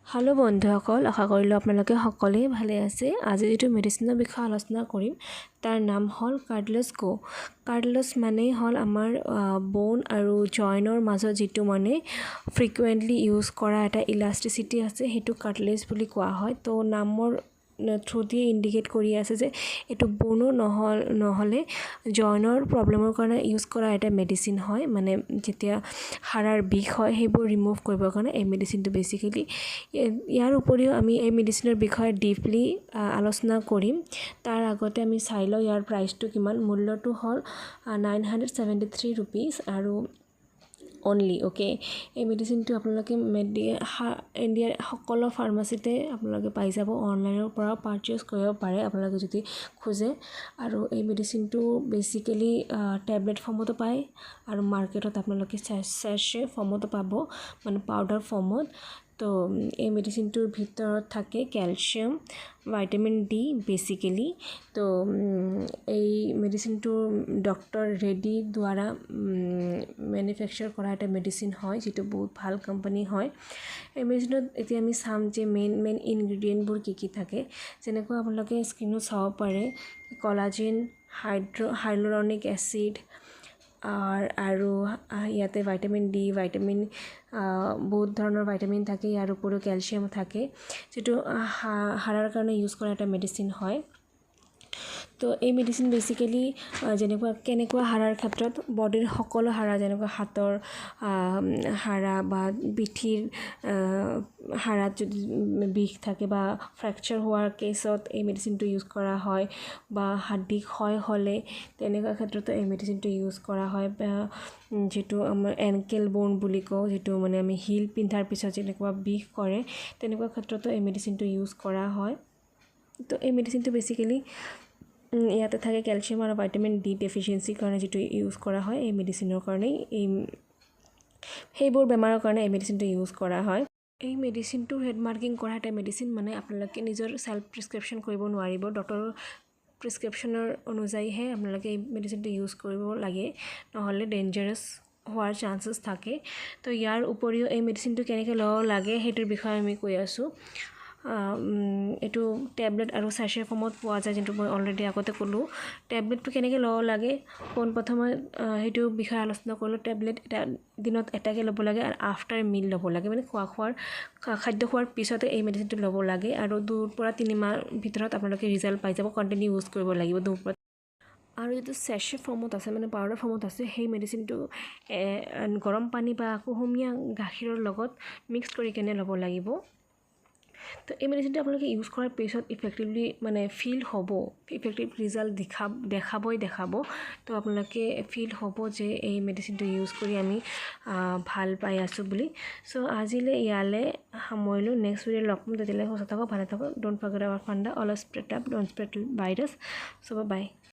Hello बंधुসকল आशा करिलो আপোনালোকে সকলোৱে ভালে আছে। আজি যেটো মেডিচিনৰ বিষয়ে আলোচনা কৰিম তাৰ নাম হল কাৰ্টিলেজ গো। কাৰ্টিলেজ মানে হল আমাৰ বোন আৰু জয়েনৰ মাজত যেটো মানে ফ্ৰিকুৱেন্টলি ইউজ কৰা এটা ইলাষ্টিচিটি আছে হেতু কাৰ্টিলেজ বুলি কোৱা হয়। তো নামৰ থ্ৰু দি ইন্ডিকেট কৰি আছে যে এটো বোনো নহলে জয়েনৰ প্ৰবলেমৰ কাৰণে ইউজ কৰা এটা মেডিচিন হয়। মানে যেতিয়া হাড়ৰ বিষ হয় হেবোৰ ৰিমুভ কৰিবৰ কাৰণে এই মেডিচিনটো বেসিক্যালি ইয়াৰ উপৰিও আমি এই মেডিচিনৰ বিষয়ে ডিপলি আলোচনা কৰিম। তাৰ আগতে আমি চাই লওঁ ইয়াৰ প্ৰাইচটো কিমান। মূল্যটো হল 973 रुपीस আৰু only okay এই মেডিচিনটো আপোনালোকে ইণ্ডিয়াৰ সকলো ফাৰ্মাসীতে আপোনালোকে পাই যাব। অনলাইনৰ পৰা পাৰচেজ কৰিব পাৰে আপোনালোকে যদি খোজে। আৰু এই মেডিচিনটো বেসিক্যালি ট্যাবলেট ফৰ্মতো পায় আৰু মাৰ্কেটত আপোনালোকে স্যাশে ফৰ্মতো পাব মানে পাউডাৰ ফৰ্মত। তো এই মেডিচিনটোৰ ভিতৰত থাকে ক্যালসিয়াম ভিটামিন ডি বেসিক্যালি। তো এই মেডিচিনটো ডক্টৰ ৰেডি দ্বাৰা ম্যানুফ্যাকচাৰ কৰা এটা মেডিচিন হয় যেটো বহুত ভাল কোম্পানী হয়। এই মেডিচিনত এতিয়া আমি চাম যে মেইন ইনগ্ৰেডিয়েন্টবোৰ কি থাকে। যেনেকৈ আপোনালোকে স্ক্ৰিনত চাব পাৰে কোলাজেন হাইলুৰনিক এসিড আৰু ইয়াতে ভিটামিন ডি ভিটামিন বহুত ধৰণৰ ভিটামিন থাকে। ইয়াৰ উপৰিও ক্যালসিয়াম থাকে যেটো হাড়ৰ কাৰণে ইউজ কৰা এটা মেডিচিন হয়। তো এই মেডিচিন বেসিক্যালি কেনেকুৱা হাড়ৰ ক্ষেত্ৰত বডিৰ সকলো হাড় যেনেকৈ হাতৰ হাড় বা পিঠিৰ হাড়ত যদি বিষ থাকে বা ফ্ৰ্যাকচাৰ হোৱাৰ কেছত এই মেডিচিনটো ইউজ কৰা হয় বা হাড়ি ক্ষয় হলে তেনেকুৱা ক্ষেত্ৰত এই মেডিচিনটো ইউজ কৰা হয়। যেটো আমাৰ এনকেল বোন বুলি কও যেটো মানে আমি হিল পিন্ধাৰ পিছত যেনেকুৱা বিষ কৰে তেনেকুৱা ক্ষেত্ৰতো এই মেডিচিনটো ইউজ কৰা হয়। তো এই মেডিচিনটো বেসিক্যালি ইয়াতে থাকে ক্যালসিয়াম আৰু ভিটামিন ডি ডেফিচিয়েন্সি কাৰণে যেটো ইউজ কৰা হয়। এই মেডিচিনৰ কাৰণে এই হেবোৰ বেমাৰৰ কাৰণে এই মেডিচিনটো ইউজ কৰা হয়। এই মেডিচিনটো ৰেড মাৰ্কিং কৰা এটা মেডিচিন মানে আপোনালোকে নিজৰ সেলফ প্ৰেসক্ৰিপচন কৰিব নোৱাৰিব। ডক্টৰৰ প্ৰেসক্ৰিপচনৰ অনুযায়ীহে আপোনালোকে এই মেডিচিনটো ইউজ কৰিব লাগে নহলে ডেঞ্জাৰাস হোৱাৰ চান্সেস থাকে। তো ইয়াৰ উপৰিও এই মেডিচিনটো কেনেকৈ লব লাগে হেতুৰ বিষয়ে আমি কৈ আছো। এটো ট্যাবলেট আৰু স্যাশে ফৰ্মত পোৱা যায় যেটো মই অলৰেডি আগতে ক'লো। ট্যাবলেটটো কেনেকৈ লব লাগে কোন প্ৰথমে হেতু বিষয়ে আলোচনা কৰিলো। ট্যাবলেট এটা দিনত এটাকে ল'ব লাগে আৰু আফটাৰ মিল ল'ব লাগে মানে খাদ্য খোৱাৰ পিছতে এই মেডিচিনটো ল'ব লাগে আৰু 2 পৰা 3 মাহ ভিতৰত আপোনালোকে ৰিজাল্ট পাই যাব। কন্টিনিউ ইউজ কৰিব লাগিব 2 পৰা। আৰু যেটো স্যাশে ফৰ্মত আছে মানে পাউডাৰ ফৰ্মত আছে সেই মেডিচিনটো গৰম পানী বা কুহুমীয়া গাখীৰৰ লগত মিক্স কৰি কেনে ল'ব লাগিব। তো এই মেডিচিনটো আপোনালোকে ইউজ কৰাৰ পিছত ইফেক্টিভলি মানে ফিল হ'ব ইফেক্টিভ ৰিজাল্ট দেখাব। তো আপোনালোকে ফিল হ'ব যে এই মেডিচিনটো ইউজ কৰি আমি ভাল পাই আছো বুলি। সো আজিলে ইয়ালে সামৰিলো। নেক্সট ভিডিঅ লগ পাম। তেতিয়ালৈ সুস্থ থাকক ভালে থাকক। ডোন্ট ফৰগেট আৱাৰ ফান্ডা always spread up don't spread virus. So by.